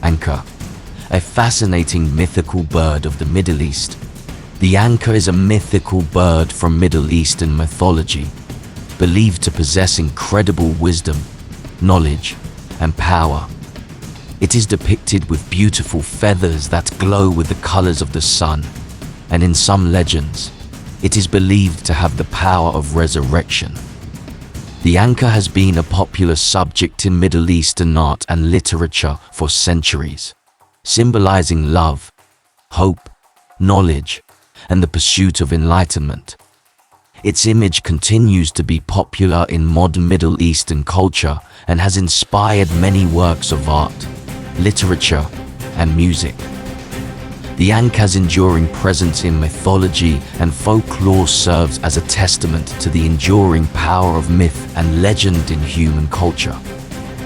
Anqa, a fascinating mythical bird of the Middle East. The Anqa is a mythical bird from Middle Eastern mythology, believed to possess incredible wisdom, knowledge, and power. It is depicted with beautiful feathers that glow with the colors of the sun, and in some legends, it is believed to have the power of resurrection. The Anqa has been a popular subject in Middle Eastern art and literature for centuries, symbolizing love, hope, knowledge, and the pursuit of enlightenment. Its image continues to be popular in modern Middle Eastern culture and has inspired many works of art, literature, and music. The Anqa's enduring presence in mythology and folklore serves as a testament to the enduring power of myth and legend in human culture.